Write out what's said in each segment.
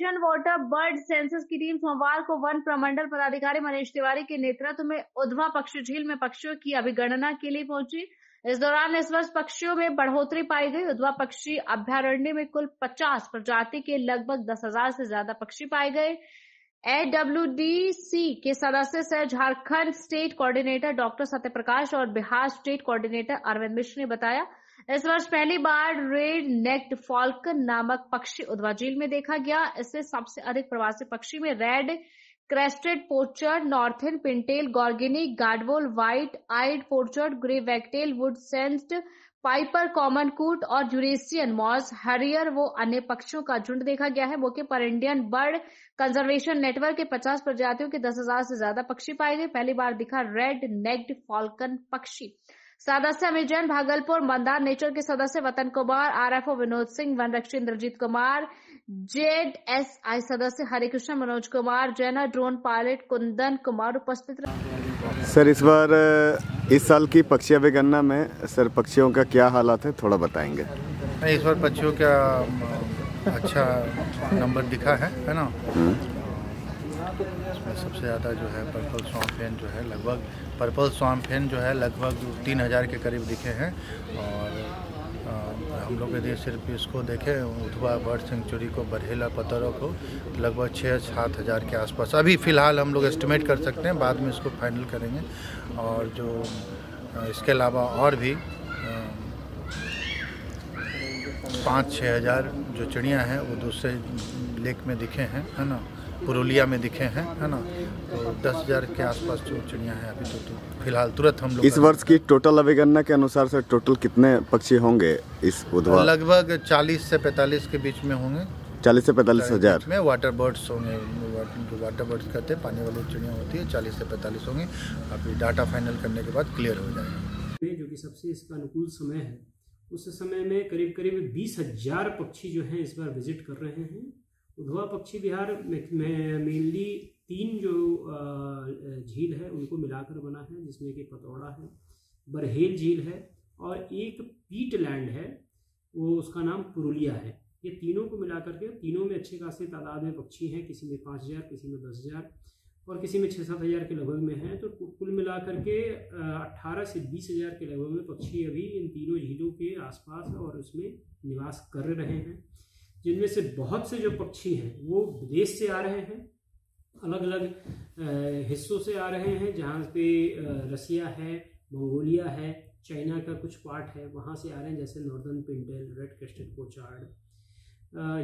Nation water bird census की team सोमवार को वन प्रमंडल पदाधिकारी मनीष तिवारी के नेतृत्व में उधवा पक्षी झील में पक्षियों की अभिगणना के लिए पहुंची। इस दौरान इस वर्ष पक्षियों में बढ़ोतरी पाई गई। उधवा पक्षी अभ्यारण्य में कुल 50 प्रजाति के लगभग 10,000 से ज्यादा पक्षी पाए गए। AWDC के सदस्य सह Jharkhand state coordinator doctor Satyaprakash और बिहार स्टेट कोऑर्डिनेटर अरविंद मिश्र ने बताया, इस वर्ष पहली बार रेड नेक्ड फॉल्कन नामक पक्षी उधवा झील में देखा गया। इससे सबसे अधिक प्रवासी पक्षी में red crested pochard, northern pintail, garganey, gadwall, white eyed pochard, grey wagtail, wood sandpiper common coot और यूरेशियन मॉस हरियर वो अन्य पक्षियों का झुंड देखा गया है। मौके पर इंडियन बर्ड कंजर्वेशन नेटवर्क के 50 प्रजातियों के 10,000 से ज्यादा पक्षी पाए गए। पहली बार दिखा रेड नेक्ड फॉल्कन पक्षी। सदस्य अमित जैन भागलपुर, मंदार नेचर के सदस्य वतन कुमार, RFO विनोद सिंह, वनरक्षी इंद्रजीत कुमार, JSI सदस्य हरिकृष्ण, मनोज कुमार जैना, ड्रोन पायलट कुंदन कुमार उपस्थित रहे। सर, इस साल की पक्षी अभिगणना में सर पक्षियों का क्या हालात है, थोड़ा बताएंगे? इस बार पक्षियों का अच्छा नंबर दिखा है ना। इसमें सबसे ज़्यादा जो है पर्पल स्वैम्प फेन जो है लगभग 3,000 के करीब दिखे हैं। और हम लोग यदि सिर्फ इसको देखें, उधवा बर्ड सेंचुरी को, बरहेला पतरों को लगभग 6-7 हज़ार के आसपास अभी फ़िलहाल हम लोग एस्टिमेट कर सकते हैं, बाद में इसको फाइनल करेंगे। और जो इसके अलावा और भी 5-6 हज़ार जो चिड़ियाँ हैं वो दूसरे लेक में दिखे हैं, है ना, पुरुलिया में दिखे हैं, है ना। तो 10,000 के आसपास जो चिड़ियाँ हैं अभी तो फिलहाल तुरंत हम लोग। इस वर्ष की टोटल अभिगणना के अनुसार से टोटल कितने पक्षी होंगे इस उधवा? लगभग 40 से 45 के बीच में होंगे। 40 से 45 हज़ार में वाटर बर्ड्स होंगे, जो वाटर बर्ड्स कहते हैं, पानी वाली चिड़ियाँ होती है, 40 से 45 होंगे। अभी डाटा फाइनल करने के बाद क्लियर हो जाएगा। जो कि सबसे इसका अनुकूल समय है, उस समय में करीब 20,000 पक्षी जो हैं इस बार विजिट कर रहे हैं। उधवा पक्षी विहार मेनली 3 जो झील है उनको मिलाकर बना है, जिसमें कि पतौड़ा है, बरहेल झील है और एक पीट लैंड है, वो उसका नाम पुरुलिया है। ये तीनों को मिलाकर के, तीनों में अच्छे खासे तादाद में पक्षी हैं, किसी में 5,000, किसी में 10,000 और किसी में 6-7 हज़ार के लगभग में है। तो कुल मिलाकर के 18 से 20,000 के लगभग में पक्षी अभी इन तीनों झीलों के आसपास और उसमें निवास कर रहे हैं, जिनमें से बहुत से जो पक्षी हैं वो विदेश से आ रहे हैं, अलग अलग हिस्सों से आ रहे हैं, जहाँ पे रसिया है, मंगोलिया है, चाइना का कुछ पार्ट है, वहाँ से आ रहे हैं, जैसे northern Pintail, red crested pochard,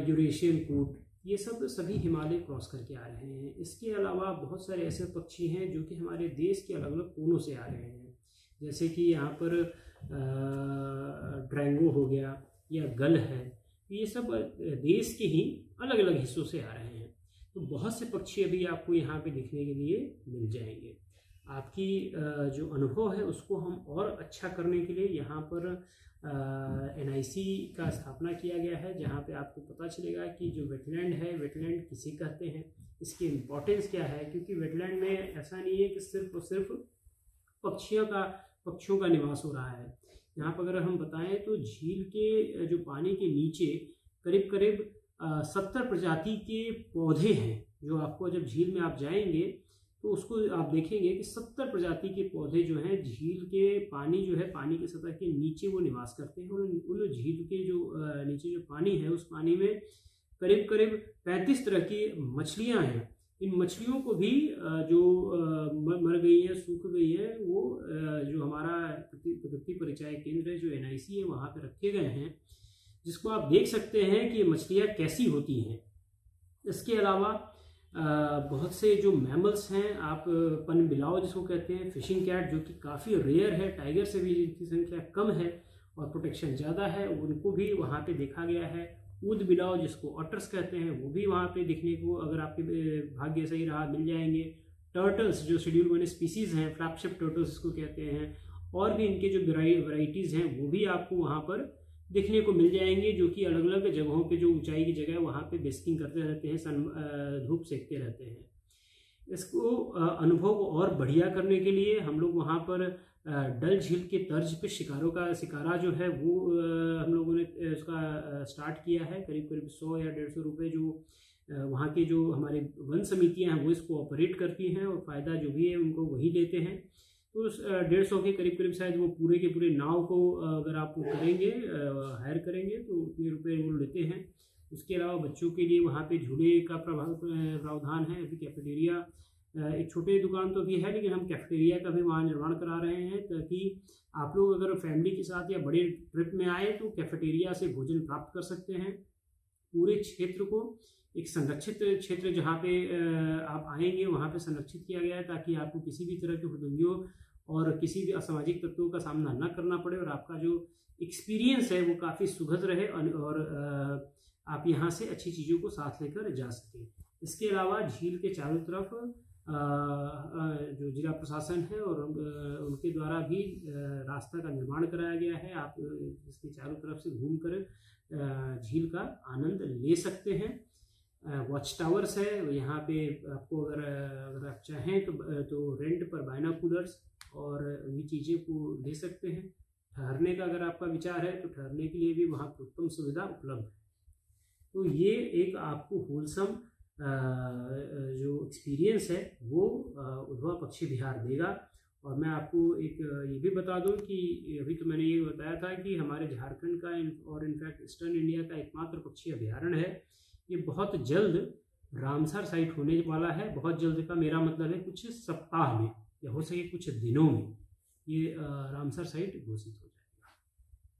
Eurasian कूट, ये सब सभी हिमालय क्रॉस करके आ रहे हैं। इसके अलावा बहुत सारे ऐसे पक्षी हैं जो कि हमारे देश के अलग अलग कोनों से आ रहे हैं, जैसे कि यहाँ पर ड्रैंगो हो गया या गल है, ये सब देश के ही अलग अलग हिस्सों से आ रहे हैं। तो बहुत से पक्षी अभी आपको यहाँ पे देखने के लिए मिल जाएंगे। आपकी जो अनुभव है उसको हम और अच्छा करने के लिए यहाँ पर NIC का स्थापना किया गया है, जहाँ पे आपको पता चलेगा कि जो वेटलैंड है, वेटलैंड किसे कहते हैं, इसकी इम्पोर्टेंस क्या है। क्योंकि वेटलैंड में ऐसा नहीं है कि सिर्फ और सिर्फ पक्षियों का निवास हो रहा है। यहाँ पर अगर हम बताएं तो झील के जो पानी के नीचे करीब 70 प्रजाति के पौधे हैं, जो आपको जब झील में आप जाएंगे तो उसको आप देखेंगे कि 70 प्रजाति के पौधे जो हैं झील के पानी जो है, पानी के सतह के नीचे वो निवास करते हैं। और उन झील के जो नीचे जो पानी है, उस पानी में करीब 35 तरह की मछलियाँ हैं। इन मछलियों को भी जो मर गई हैं, सूख गई हैं, वो जो हमारा प्रकृति परिचय केंद्र है, जो NIC है, वहाँ पे रखे गए हैं, जिसको आप देख सकते हैं कि मछलियाँ कैसी होती हैं। इसके अलावा बहुत से जो मैमल्स हैं, आप पनबिलाव जिसको कहते हैं, फिशिंग कैट जो कि काफ़ी रेयर है, टाइगर से भी इनकी संख्या कम है और प्रोटेक्शन ज़्यादा है, उनको भी वहाँ पे देखा गया है। ऊद बिलाव जिसको ऑटर्स कहते हैं, वो भी वहाँ पे दिखने को, अगर आपके भाग्य सही रहा, मिल जाएंगे। टर्टल्स जो शेड्यूल 1 स्पीसीज़ हैं, फ्लैगशिप टर्टल्स इसको कहते हैं, और भी इनके जो वैराइटीज़ हैं वो भी आपको वहाँ पर दिखने को मिल जाएंगे, जो कि अलग अलग जगहों पे, जो ऊंचाई की जगह है, वहाँ पे बेस्किंग करते रहते हैं, धूप सेकते रहते हैं। इसको अनुभव को और बढ़िया करने के लिए हम लोग वहाँ पर डल झील के तर्ज पे शिकारा जो है वो हम लोगों ने उसका स्टार्ट किया है। करीब 100 या 150 रुपये जो वहाँ के जो हमारे वन समितियाँ हैं वो इसको ऑपरेट करती हैं और फ़ायदा जो भी है उनको वही लेते हैं। तो 150 के करीब शायद वो पूरे के पूरे नाव को अगर आप करेंगे हायर करेंगे तो उतने रुपये वो लेते हैं। उसके अलावा बच्चों के लिए वहाँ पे झूले का प्रावधान है। अभी कैफेटेरिया एक छोटे दुकान तो अभी है, लेकिन हम कैफेटेरिया का भी वहाँ निर्माण करा रहे हैं ताकि आप लोग अगर फैमिली के साथ या बड़े ट्रिप में आए तो कैफेटेरिया से भोजन प्राप्त कर सकते हैं। पूरे क्षेत्र को एक संरक्षित क्षेत्र जहाँ पे आप आएंगे वहाँ पे संरक्षित किया गया है ताकि आपको किसी भी तरह के हुदंगियों और किसी भी असामाजिक तत्वों का सामना न करना पड़े और आपका जो एक्सपीरियंस है वो काफ़ी सुखद रहे और आप यहाँ से अच्छी चीज़ों को साथ लेकर जा सकें। इसके अलावा झील के चारों तरफ जो जिला प्रशासन है और उनके द्वारा भी रास्ता का निर्माण कराया गया है। आप इसके चारों तरफ से घूमकर झील का आनंद ले सकते हैं। वॉच टावर्स है यहाँ पे, आपको अगर आप चाहें तो रेंट पर बाइनोकुलर्स और ये चीज़ें को ले सकते हैं। ठहरने का अगर आपका विचार है तो ठहरने के लिए भी वहाँ पर उत्तम सुविधा उपलब्ध है। तो ये एक आपको होलसम जो एक्सपीरियंस है वो उधवा पक्षी विहार देगा। और मैं आपको एक ये भी बता दूं कि अभी तो मैंने ये बताया था कि हमारे झारखंड का और इनफैक्ट ईस्टर्न इंडिया का एकमात्र पक्षी अभ्यारण्य है। ये बहुत जल्द रामसर साइट होने वाला है। बहुत जल्द का मेरा मतलब है कुछ सप्ताह में या हो सके कुछ दिनों में ये रामसर साइट घोषित हो जाएगा।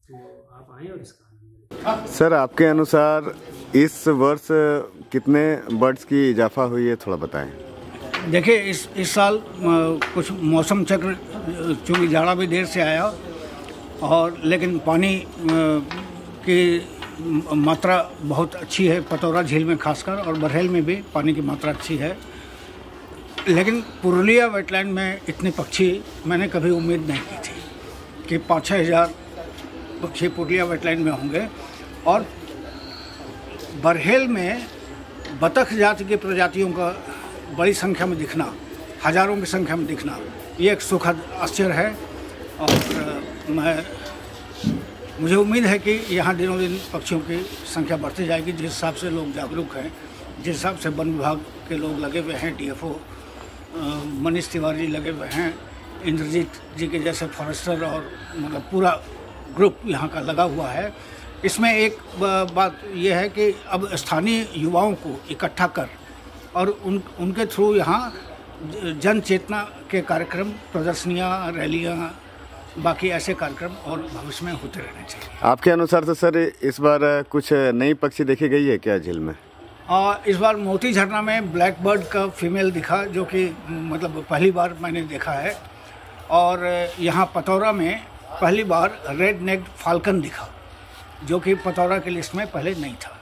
तो आप आएँ और इसका आनंद लें। सर, आपके अनुसार इस वर्ष कितने बर्ड्स की इजाफा हुई है, थोड़ा बताएं। देखिए, इस साल कुछ मौसम चक्र, चूँकि जाड़ा भी देर से आया और लेकिन पानी की मात्रा बहुत अच्छी है पतौरा झील में खासकर, और बरहेल में भी पानी की मात्रा अच्छी है। लेकिन पुरुलिया वेटलैंड में इतने पक्षी मैंने कभी उम्मीद नहीं की थी कि 5-6 हज़ार पक्षी पुरुलिया वेटलैंड में होंगे। और बरहेल में बतख जाति की प्रजातियों का बड़ी संख्या में दिखना, हज़ारों की संख्या में दिखना, ये एक सुखद आश्चर्य है। और मुझे उम्मीद है कि यहाँ दिनों दिन पक्षियों की संख्या बढ़ती जाएगी। जिस हिसाब से लोग जागरूक हैं, जिस हिसाब से वन विभाग के लोग लगे हुए हैं, DFO मनीष तिवारी लगे हुए हैं, इंद्रजीत जी के जैसे फॉरेस्टर और मतलब पूरा ग्रुप यहाँ का लगा हुआ है। इसमें एक बात यह है कि अब स्थानीय युवाओं को इकट्ठा कर और उनके थ्रू यहाँ जन चेतना के कार्यक्रम, प्रदर्शनियाँ, रैलियाँ, बाकी ऐसे कार्यक्रम और भविष्य में होते रहने चाहिए। आपके अनुसार तो सर इस बार कुछ नई पक्षी देखी गई है क्या झील में? इस बार मोती झरना में ब्लैक बर्ड का फीमेल दिखा, जो कि मतलब पहली बार मैंने देखा है। और यहाँ पतौरा में पहली बार रेड नेक्ड फाल्कन दिखा, जो कि पतौरा की लिस्ट में पहले नहीं था।